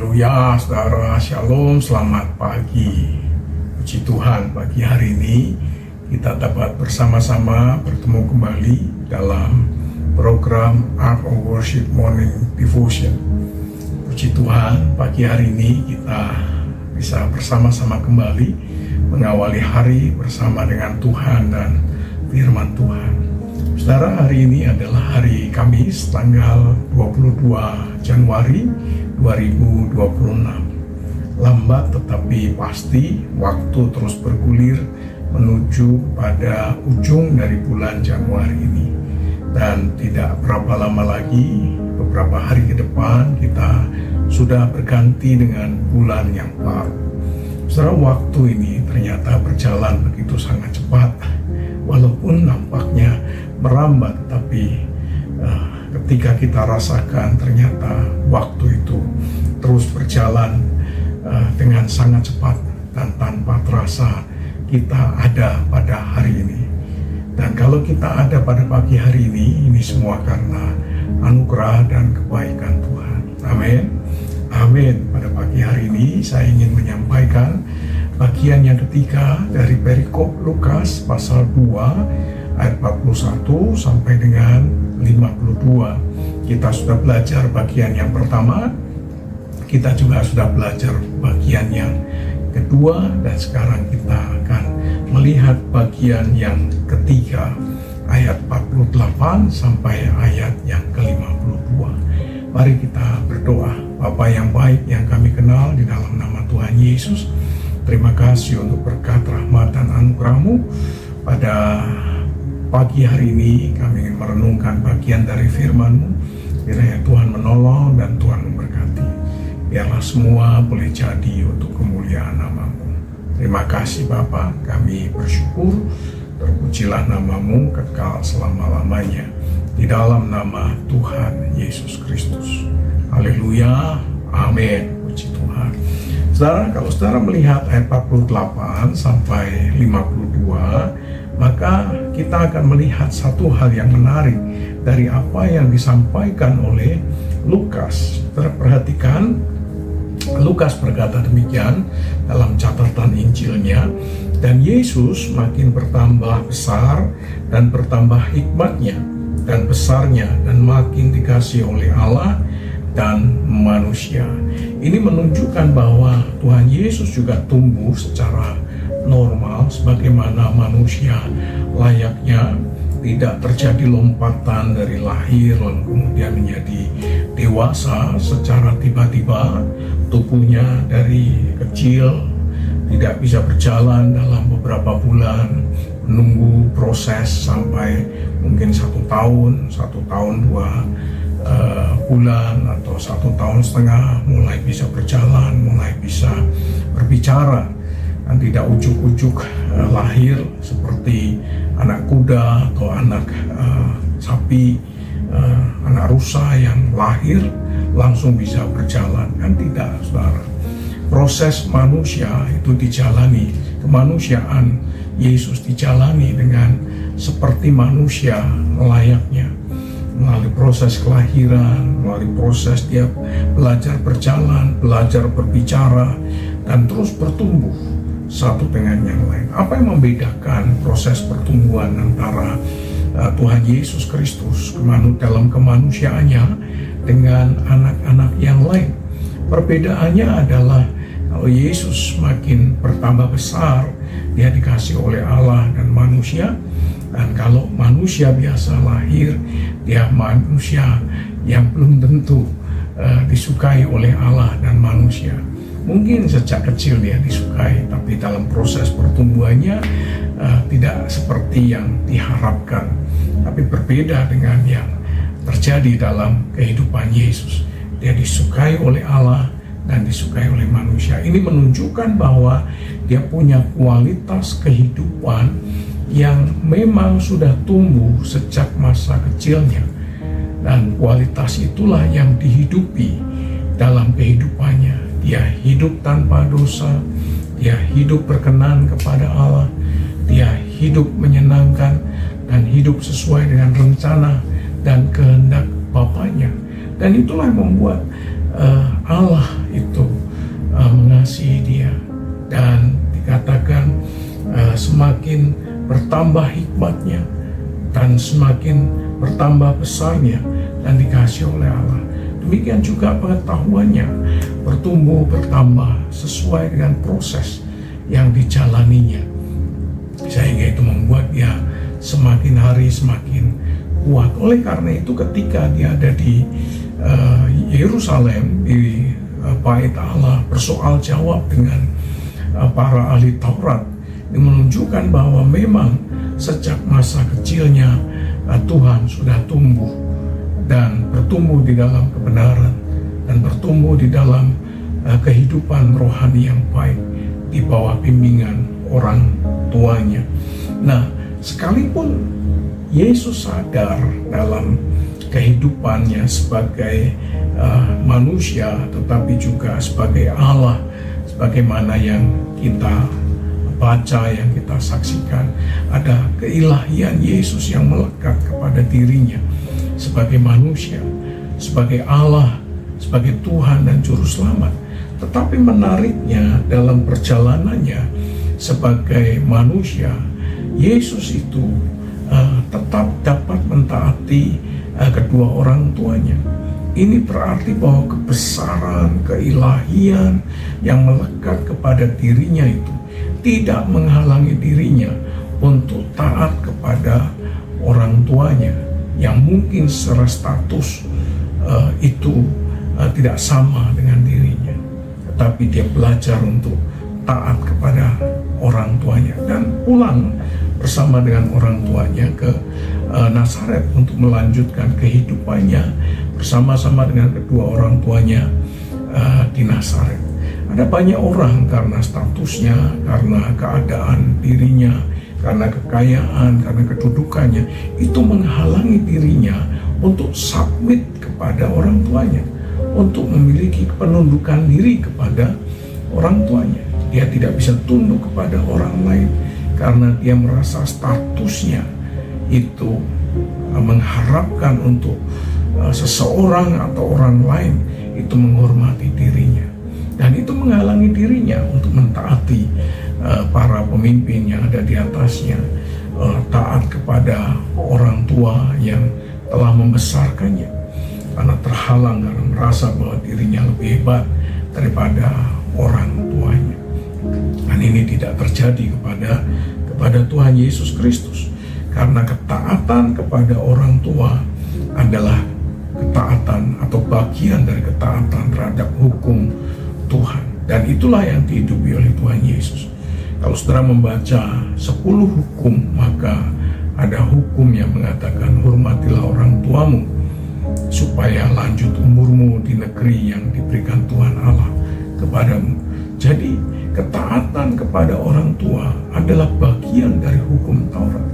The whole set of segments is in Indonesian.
Haleluya, saudara, shalom, selamat pagi. Puji Tuhan, pagi hari ini kita dapat bersama-sama bertemu kembali dalam program Art of Worship Morning Devotion. Puji Tuhan, pagi hari ini kita bisa bersama-sama kembali mengawali hari bersama dengan Tuhan dan firman Tuhan. Saudara, hari ini adalah hari Kamis, tanggal 22 Januari 2026. Lambat tetapi pasti, waktu terus bergulir menuju pada ujung dari bulan Januari ini. Dan tidak berapa lama lagi, beberapa hari ke depan, kita sudah berganti dengan bulan yang baru. Saudara, waktu ini ternyata berjalan begitu sangat cepat. Walaupun nampaknya merambat, tapi ketika kita rasakan ternyata waktu itu terus berjalan dengan sangat cepat dan tanpa terasa kita ada pada hari ini. Dan kalau kita ada pada pagi hari ini semua karena anugerah dan kebaikan Tuhan. Amin. Amin. Pada pagi hari ini saya ingin menyampaikan bagian yang ketiga dari perikop Lukas pasal 2 ayat 41 sampai dengan 52. Kita sudah belajar bagian yang pertama, kita juga sudah belajar bagian yang kedua, dan sekarang kita akan melihat bagian yang ketiga, ayat 48 sampai ayat yang ke-52. Mari kita berdoa. Bapa yang baik yang kami kenal, di dalam nama Tuhan Yesus, terima kasih untuk berkat, rahmat, dan anugerah-Mu. Pada pagi hari ini kami ingin merenungkan bagian dari firman-Mu. Kiranya Tuhan menolong dan Tuhan memberkati. Biarlah semua boleh jadi untuk kemuliaan nama-Mu. Terima kasih Bapa, kami bersyukur. Terpujilah nama-Mu kekal selama-lamanya. Di dalam nama Tuhan Yesus Kristus. Haleluya, amin. Puji Tuhan. Saudara, kalau saudara melihat ayat 48 sampai 52, maka kita akan melihat satu hal yang menarik dari apa yang disampaikan oleh Lukas. Perhatikan, Lukas berkata demikian dalam catatan Injilnya, dan Yesus makin bertambah besar dan bertambah hikmatnya dan besarnya, dan makin dikasihi oleh Allah dan manusia. Ini menunjukkan bahwa Tuhan Yesus juga tumbuh secara normal sebagaimana manusia layaknya, tidak terjadi lompatan dari lahir lalu kemudian menjadi dewasa secara tiba-tiba. Tubuhnya dari kecil tidak bisa berjalan dalam beberapa bulan, menunggu proses sampai mungkin 1 tahun, 2 bulan atau 1,5 tahun mulai bisa berjalan, mulai bisa berbicara. Dan tidak ujuk-ujuk lahir seperti anak kuda atau anak sapi, anak rusa yang lahir langsung bisa berjalan. Kan tidak, saudara. Proses manusia itu dijalani, kemanusiaan Yesus dijalani dengan seperti manusia layaknya, melalui proses kelahiran, melalui proses dia belajar berjalan, belajar berbicara, dan terus bertumbuh satu dengan yang lain. Apa yang membedakan proses pertumbuhan antara Tuhan Yesus Kristus dalam kemanusiaannya dengan anak-anak yang lain? Perbedaannya adalah kalau Yesus makin bertambah besar, dia dikasih oleh Allah dan manusia. Dan kalau manusia biasa lahir, dia manusia yang belum tentu disukai oleh Allah dan manusia. Mungkin sejak kecil dia disukai, tapi dalam proses pertumbuhannya tidak seperti yang diharapkan. Tapi berbeda dengan yang terjadi dalam kehidupan Yesus. Dia disukai oleh Allah dan disukai oleh manusia. Ini menunjukkan bahwa dia punya kualitas kehidupan yang memang sudah tumbuh sejak masa kecilnya. Dan kualitas itulah yang dihidupi dalam kehidupannya. Dia hidup tanpa dosa, dia hidup berkenan kepada Allah, dia hidup menyenangkan dan hidup sesuai dengan rencana dan kehendak Bapaknya. Dan itulah yang membuat Allah itu bertambah hikmatnya, dan semakin bertambah besarnya dan dikasih oleh Allah. Demikian juga pengetahuannya bertumbuh bertambah sesuai dengan proses yang dijalaninya, sehingga itu membuat dia semakin hari semakin kuat. Oleh karena itu ketika dia ada di Yerusalem, di bait Allah, bersoal jawab dengan para ahli Taurat, ini menunjukkan bahwa memang sejak masa kecilnya Tuhan sudah tumbuh dan bertumbuh di dalam kebenaran dan bertumbuh di dalam kehidupan rohani yang baik di bawah bimbingan orang tuanya. Nah, sekalipun Yesus sadar dalam kehidupannya sebagai manusia, tetapi juga sebagai Allah, sebagaimana yang kita baca, yang kita saksikan, ada keilahian Yesus yang melekat kepada dirinya sebagai manusia, sebagai Allah, sebagai Tuhan dan Juru Selamat. Tetapi menariknya dalam perjalanannya sebagai manusia, Yesus itu tetap dapat mentaati kedua orang tuanya. Ini berarti bahwa kebesaran, keilahian yang melekat kepada dirinya itu tidak menghalangi dirinya untuk taat kepada orang tuanya yang mungkin secara status itu tidak sama dengan dirinya, tetapi dia belajar untuk taat kepada orang tuanya dan pulang bersama dengan orang tuanya ke Nazaret untuk melanjutkan kehidupannya bersama-sama dengan kedua orang tuanya di Nazaret. Ada banyak orang karena statusnya, karena keadaan dirinya, karena kekayaan, karena kedudukannya, itu menghalangi dirinya untuk submit kepada orang tuanya, untuk memiliki penundukan diri kepada orang tuanya. Dia tidak bisa tunduk kepada orang lain karena dia merasa statusnya itu mengharapkan untuk seseorang atau orang lain itu menghormati dirinya, dan itu menghalangi dirinya untuk mentaati para pemimpin yang ada di atasnya, taat kepada orang tua yang telah membesarkannya, karena terhalang karena merasa bahwa dirinya lebih hebat daripada orang tuanya. Dan ini tidak terjadi kepada Tuhan Yesus Kristus, karena ketaatan kepada orang tua adalah ketaatan atau bagian dari ketaatan terhadap hukum Tuhan, dan itulah yang dihidupi oleh Tuhan Yesus. Kalau saudara membaca 10 hukum, maka ada hukum yang mengatakan hormatilah orang tuamu supaya lanjut umurmu di negeri yang diberikan Tuhan Allah kepadamu. Jadi ketaatan kepada orang tua adalah bagian dari hukum Taurat,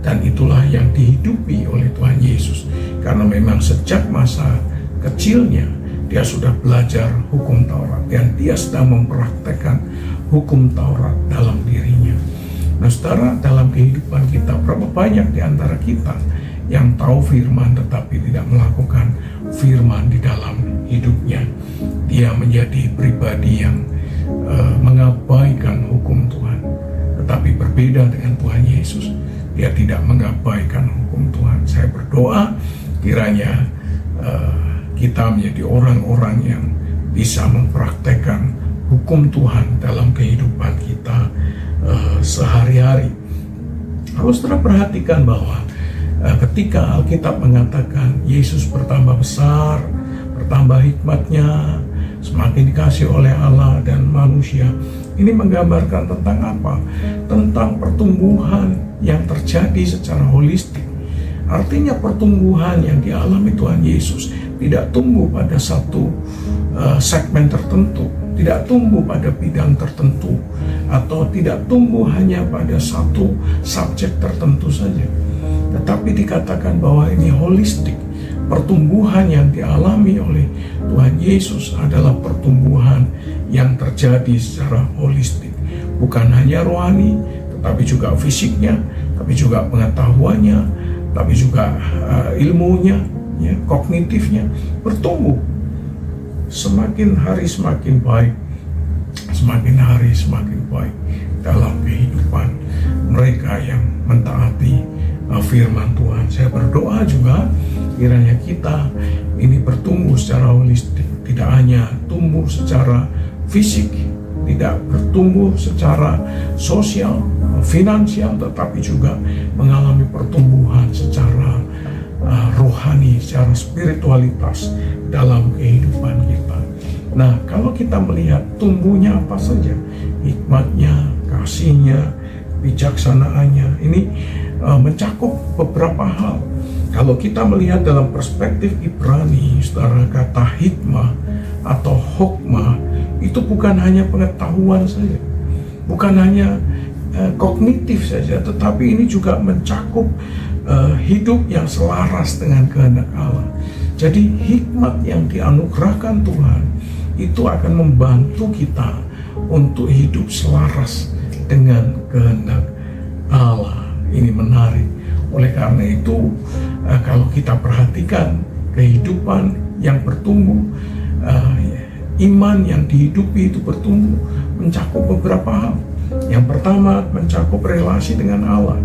dan itulah yang dihidupi oleh Tuhan Yesus, karena memang sejak masa kecilnya dia sudah belajar hukum Taurat dan dia sedang mempraktekkan hukum Taurat dalam dirinya. Nah saudara, dalam kehidupan kita, berapa banyak di antara kita yang tahu firman tetapi tidak melakukan firman di dalam hidupnya? Dia menjadi pribadi yang mengabaikan hukum Tuhan. Tetapi berbeda dengan Tuhan Yesus, dia tidak mengabaikan hukum Tuhan. Saya berdoa kiranya kita menjadi orang-orang yang bisa mempraktekkan hukum Tuhan dalam kehidupan kita sehari-hari. Harus saudara perhatikan bahwa ketika Alkitab mengatakan Yesus bertambah besar, bertambah hikmatnya, semakin dikasih oleh Allah dan manusia, ini menggambarkan tentang apa? Tentang pertumbuhan yang terjadi secara holistik. Artinya pertumbuhan yang dialami Tuhan Yesus tidak tumbuh pada satu segmen tertentu, tidak tumbuh pada bidang tertentu, atau tidak tumbuh hanya pada satu subjek tertentu saja. Tetapi dikatakan bahwa ini holistik. Pertumbuhan yang dialami oleh Tuhan Yesus adalah pertumbuhan yang terjadi secara holistik. Bukan hanya rohani, tetapi juga fisiknya, tapi juga pengetahuannya, tapi juga ilmunya, ya, kognitifnya bertumbuh. Semakin hari semakin baik, semakin hari semakin baik dalam kehidupan mereka yang mentaati firman Tuhan. Saya berdoa juga kiranya kita ini bertumbuh secara holistik, tidak hanya tumbuh secara fisik, tidak bertumbuh secara sosial, finansial, tetapi juga mengalami pertumbuhan secara rohani, secara spiritualitas dalam kehidupan kita. Nah, kalau kita melihat tumbuhnya apa saja, hikmatnya, kasihnya, bijaksanaannya, ini mencakup beberapa hal. Kalau kita melihat dalam perspektif Ibrani, saudara, kata hikmah atau hokmah itu bukan hanya pengetahuan saja, bukan hanya kognitif saja, tetapi ini juga mencakup hidup yang selaras dengan kehendak Allah. Jadi hikmat yang dianugerahkan Tuhan itu akan membantu kita untuk hidup selaras dengan kehendak Allah. Ini menarik. Oleh karena itu, kalau kita perhatikan kehidupan yang bertumbuh, iman yang dihidupi itu bertumbuh, mencakup beberapa hal. Yang pertama, mencakup relasi dengan Allah.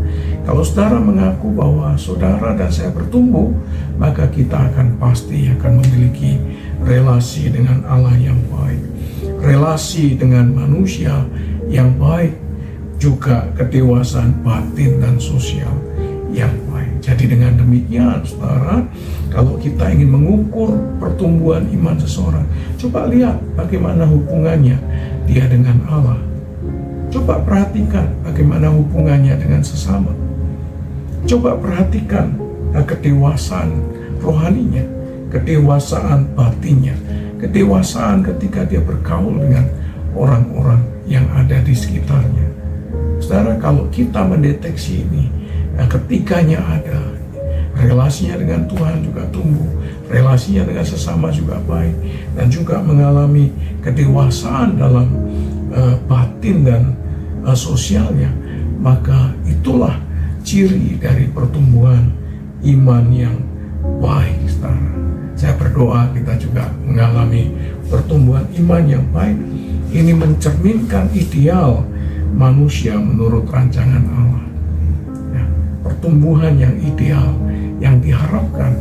Kalau saudara mengaku bahwa saudara dan saya bertumbuh, maka kita pasti akan memiliki relasi dengan Allah yang baik, relasi dengan manusia yang baik, juga kedewasaan batin dan sosial yang baik. Jadi dengan demikian, saudara, kalau kita ingin mengukur pertumbuhan iman seseorang, coba lihat bagaimana hubungannya dia dengan Allah. Coba perhatikan bagaimana hubungannya dengan sesama. Coba perhatikan kedewasaan rohaninya, kedewasaan batinnya, kedewasaan ketika dia bergaul dengan orang-orang yang ada di sekitarnya. Saudara, kalau kita mendeteksi ini, ketiganya ada, relasinya dengan Tuhan juga tumbuh, relasinya dengan sesama juga baik, dan juga mengalami kedewasaan dalam batin dan sosialnya, maka itulah ciri dari pertumbuhan iman yang baik, saudara. Saya berdoa kita juga mengalami pertumbuhan iman yang baik. Ini mencerminkan ideal manusia menurut rancangan Allah. Ya, pertumbuhan yang ideal yang diharapkan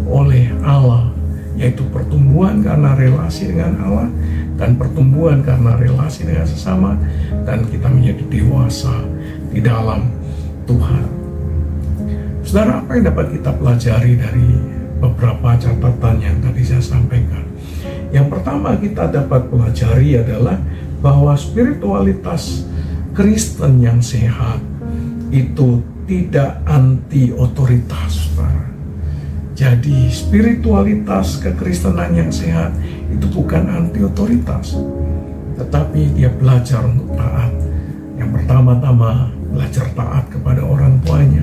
oleh Allah, yaitu pertumbuhan karena relasi dengan Allah dan pertumbuhan karena relasi dengan sesama, dan kita menjadi dewasa di dalam Tuhan. Saudara, apa yang dapat kita pelajari dari beberapa catatan yang tadi saya sampaikan? Yang pertama kita dapat pelajari adalah bahwa spiritualitas Kristen yang sehat itu tidak anti otoritas, saudara. Jadi spiritualitas kekristenan yang sehat itu bukan anti otoritas, tetapi dia belajar untuk taat. Yang pertama-tama belajar taat kepada orang tuanya,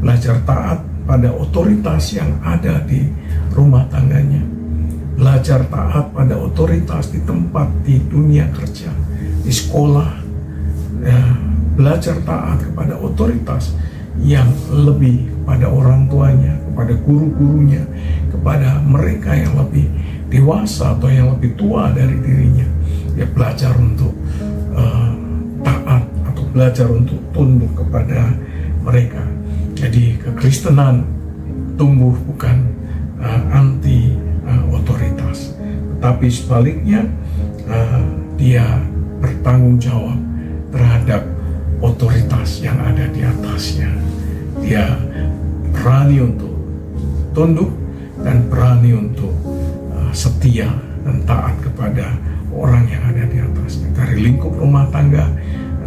belajar taat pada otoritas yang ada di rumah tangganya, belajar taat pada otoritas di tempat, di dunia kerja, di sekolah, ya, belajar taat kepada otoritas yang lebih pada orang tuanya, kepada guru-gurunya, kepada mereka yang lebih dewasa atau yang lebih tua dari dirinya. Dia belajar untuk taat atau belajar untuk tunduk kepada mereka. Jadi kekristenan tumbuh bukan anti otoritas, tetapi sebaliknya dia bertanggung jawab terhadap otoritas yang ada di atasnya. Dia berani untuk tunduk dan berani untuk setia dan taat kepada orang yang ada di atasnya. Dari lingkup rumah tangga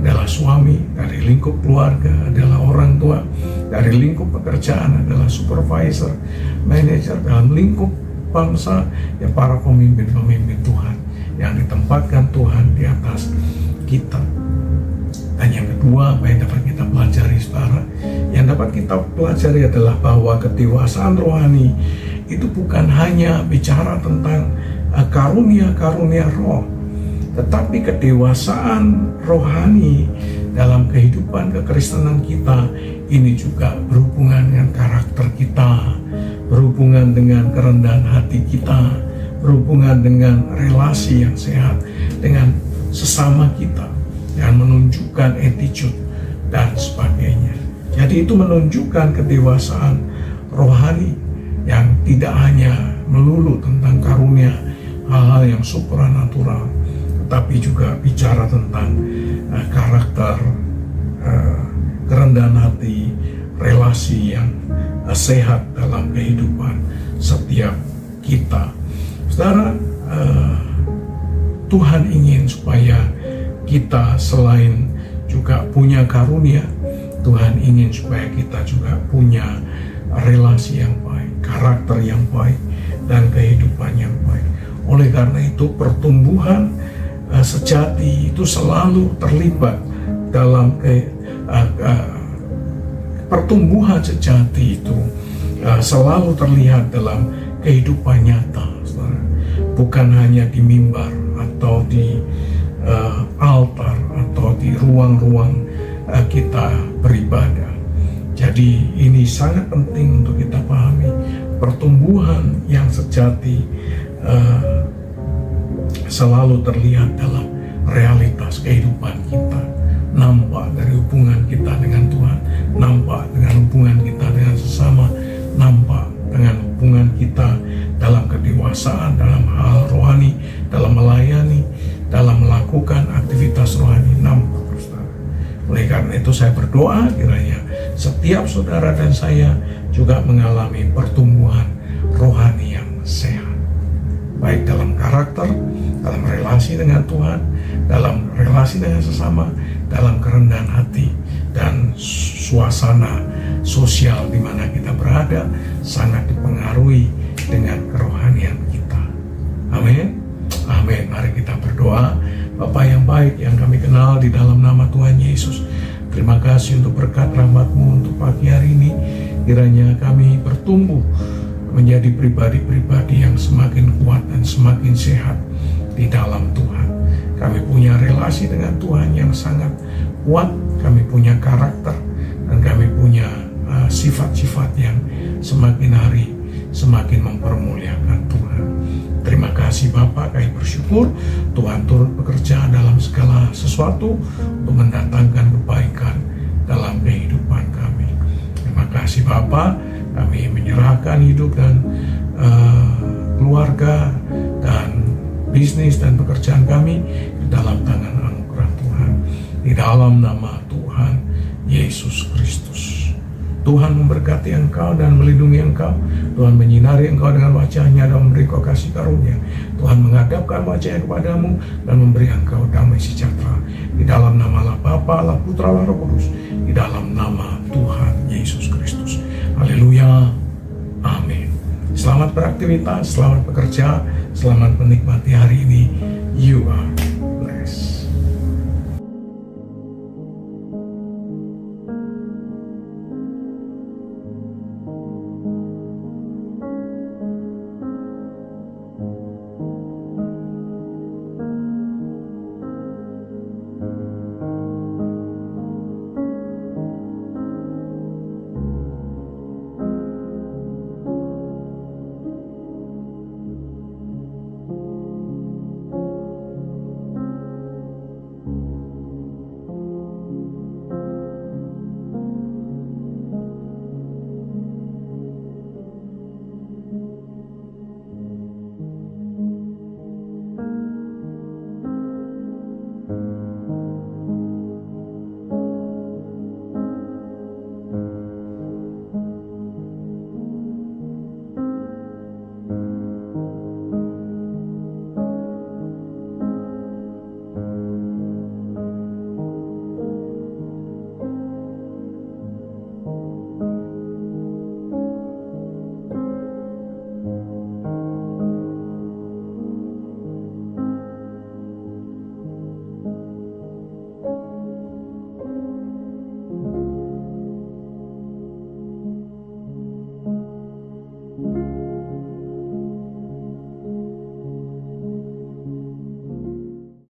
adalah suami, dari lingkup keluarga adalah orang tua, dari lingkup pekerjaan adalah supervisor, manajer, dalam lingkup bangsa ya para pemimpin-pemimpin Tuhan yang ditempatkan Tuhan di atas kita. Dan yang kedua, apa yang dapat kita pelajari, saudara? Yang dapat kita pelajari adalah bahwa kedewasaan rohani itu bukan hanya bicara tentang karunia-karunia roh, tetapi kedewasaan rohani dalam kehidupan kekristenan kita ini juga berhubungan dengan karakter kita, berhubungan dengan kerendahan hati kita, berhubungan dengan relasi yang sehat dengan sesama kita, dan menunjukkan attitude dan sebagainya. Jadi itu menunjukkan kedewasaan rohani yang tidak hanya melulu tentang karunia hal-hal yang supranatural, tetapi juga bicara tentang karakter, kerendahan hati, relasi yang sehat dalam kehidupan setiap kita. Saudara, Tuhan ingin supaya kita selain juga punya karunia, Tuhan ingin supaya kita juga punya relasi yang baik, karakter yang baik, dan kehidupan yang baik. Oleh karena itu pertumbuhan sejati itu selalu terlibat dalam pertumbuhan sejati itu selalu terlihat dalam kehidupan nyata, saudara. Bukan hanya di mimbar atau di altar atau di ruang-ruang kita beribadah. Jadi ini sangat penting untuk kita pahami. Pertumbuhan yang sejati selalu terlihat dalam realitas kehidupan kita, nampak dari hubungan kita dengan Tuhan, nampak dengan hubungan kita dengan sesama, nampak dengan hubungan kita dalam kedewasaan, dalam hal rohani, dalam melayani, dalam melakukan aktivitas rohani, nampak. Oleh karena itu saya berdoa kiranya setiap saudara dan saya juga mengalami pertumbuhan rohani yang sehat, baik dalam karakter, dalam relasi dengan Tuhan, dalam relasi dengan sesama, dalam kerendahan hati, dan suasana sosial di mana kita berada sangat dipengaruhi dengan kerohanian kita. Amin. Amin. Mari kita berdoa. Bapa yang baik yang kami kenal di dalam nama Tuhan Yesus, terima kasih untuk berkat rahmat-Mu untuk pagi hari ini. Kiranya kami bertumbuh menjadi pribadi-pribadi yang semakin kuat dan semakin sehat di dalam Tuhan. Kami punya relasi dengan Tuhan yang sangat kuat, kami punya karakter, dan kami punya sifat-sifat yang semakin hari semakin mempermuliakan Tuhan. Terima kasih Bapa, kami bersyukur Tuhan turut bekerja dalam segala sesuatu untuk mendatangkan kebaikan dalam kehidupan kami. Terima kasih Bapa, kami menyerahkan hidup dan keluarga dan bisnis dan pekerjaan kami di dalam tangan anugerah Tuhan, di dalam nama Tuhan Yesus Kristus. Tuhan memberkati engkau dan melindungi engkau. Tuhan menyinari engkau dengan wajah-Nya dan memberi engkau kasih karunia. Tuhan menghadapkan wajah-Nya kepadamu dan memberi engkau damai sejahtera. Di dalam nama Allah Bapa, Allah Putra, Allah Roh Kudus. Di dalam nama Tuhan Yesus Kristus. Haleluya. Amin. Selamat beraktivitas, selamat bekerja, selamat menikmati hari ini. You are